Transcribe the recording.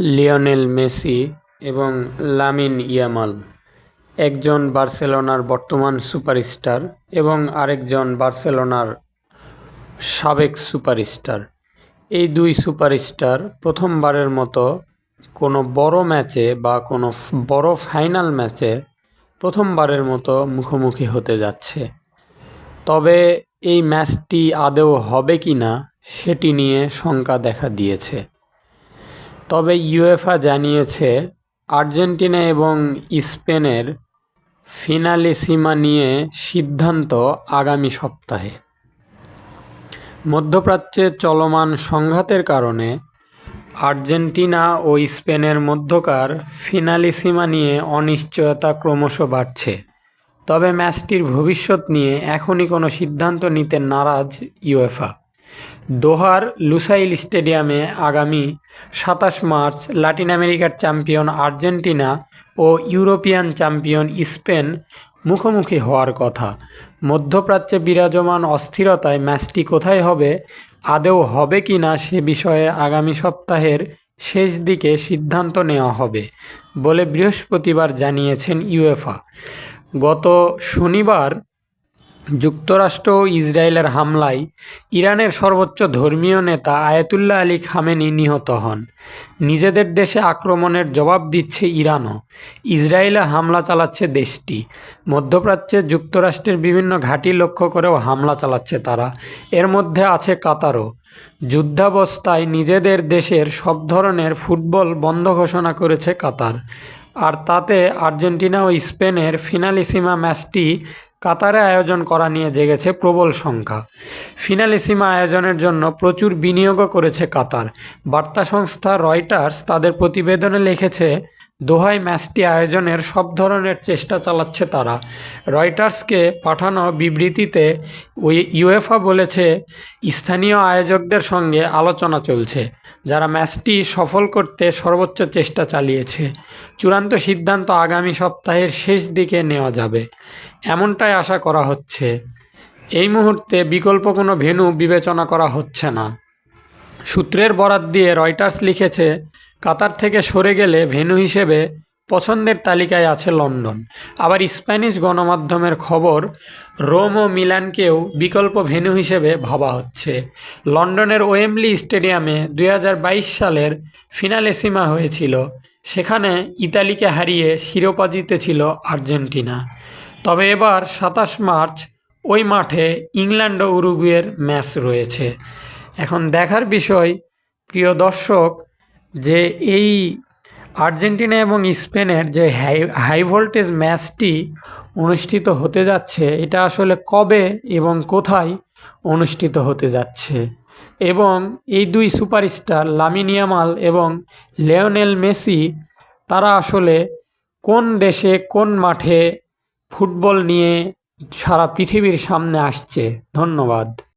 Lionel Messi এবং Lamine Yamal একজন বার্সেলোনার বর্তমান সুপারস্টার এবং আরেকজন বার্সেলোনার সাবেক সুপারস্টার। এই দুই সুপারস্টার প্রথমবারের মতো কোনো বড় ম্যাচে বা কোনো বড় ফাইনাল ম্যাচে প্রথমবারের মতো মুখোমুখি হতে যাচ্ছে। তবে এই ম্যাচটি আদৌ হবে কি না সেটি নিয়ে শঙ্কা দেখা দিয়েছে। তবে ইউএফা জানিয়েছে আর্জেন্টিনা এবং স্পেনের ফিনালিসিমা নিয়ে সিদ্ধান্ত আগামী সপ্তাহে। মধ্যপ্রাচ্যে চলমান সংঘাতের কারণে আর্জেন্টিনা ও স্পেনের মধ্যকার ফিনালিসিমা নিয়ে অনিশ্চয়তা ক্রমশ বাড়ছে। তবে ম্যাচটির ভবিষ্যৎ নিয়ে এখনই কোনো সিদ্ধান্ত নিতে নারাজ ইউএফা। দোহার লুসাইল স্টেডিয়ামে আগামী ২৭ মার্চ লাতিন আমেরিকার চ্যাম্পিয়ন আর্জেন্টিনা ও ইউরোপিয়ান চ্যাম্পিয়ন স্পেন মুখোমুখি হওয়ার কথা। মধ্যপ্রাচ্যে বিরাজমান অস্থিরতায় ম্যাচটি কোথায় হবে, আদৌ হবে কি না সে বিষয়ে আগামী সপ্তাহের শেষ দিকে সিদ্ধান্ত নেওয়া হবে বলে বৃহস্পতিবার জানিয়েছেন ইউএফা। গত শনিবার যুক্তরাষ্ট্র ও ইসরায়েলের হামলায় ইরানের সর্বোচ্চ ধর্মীয় নেতা আয়াতুল্লাহ আলী খামেনি নিহত হন। নিজেদের দেশে আক্রমণের জবাব দিচ্ছে ইরানও। ইসরায়েলে হামলা চালাচ্ছে দেশটি। মধ্যপ্রাচ্যে যুক্তরাষ্ট্রের বিভিন্ন ঘাঁটি লক্ষ্য করেও হামলা চালাচ্ছে তারা। এর মধ্যে আছে কাতারও। যুদ্ধাবস্থায় নিজেদের দেশের সব ধরনের ফুটবল বন্ধ ঘোষণা করেছে কাতার। আর তাতে আর্জেন্টিনা ও স্পেনের ফিনালিসিমা ম্যাচটি কাতারে আয়োজন করা নিয়ে জেগেছে প্রবল শঙ্কা। ফিনালিসিমা আয়োজনের জন্য প্রচুর বিনিয়োগও করেছে কাতার। বার্তা সংস্থা রয়টার্স তাদের প্রতিবেদনে লিখেছে, দোহায় ম্যাচটি আয়োজনের সব ধরনের চেষ্টা চালাচ্ছে তারা। রয়টার্সকে পাঠানো বিবৃতিতে ইউএফা বলেছে, স্থানীয় আয়োজকদের সঙ্গে আলোচনা চলছে, যারা ম্যাচটি সফল করতে সর্বোচ্চ চেষ্টা চালিয়েছে। চূড়ান্ত সিদ্ধান্ত আগামী সপ্তাহের শেষ দিকে নেওয়া যাবে এমনটাই আশা করা হচ্ছে। এই মুহূর্তে বিকল্প কোনো ভেন্যু বিবেচনা করা হচ্ছে না। সূত্রের বরাত দিয়ে রয়টার্স লিখেছে, কাতার থেকে সরে গেলে ভেন্যু হিসেবে পছন্দের তালিকায় আছে লন্ডন। আবার স্প্যানিশ গণমাধ্যমের খবর, রোম ও মিলানকেও বিকল্প ভেন্যু হিসেবে ভাবা হচ্ছে। লন্ডনের ওয়েম্বলি স্টেডিয়ামে ২০২২ সালের ফিনালেসিমা হয়েছিল। সেখানে ইতালিকে হারিয়ে শিরোপা জিতেছিল আর্জেন্টিনা। তবে এবার ২৭ মার্চ ওই মাঠে ইংল্যান্ড ও উরুগুয়ের ম্যাচ রয়েছে। এখন দেখার বিষয়, প্রিয় দর্শক, যে এই আর্জেন্টিনা এবং স্পেনের যে হাই ভোল্টেজ ম্যাচটি অনুষ্ঠিত হতে যাচ্ছে, এটা আসলে কবে এবং কোথায় অনুষ্ঠিত হতে যাচ্ছে, এবং এই দুই সুপারস্টার লামিন ইয়ামাল এবং লিওনেল মেসি তারা আসলে কোন দেশে কোন মাঠে ফুটবল নিয়ে সারা পৃথিবীর সামনে আসছে। ধন্যবাদ।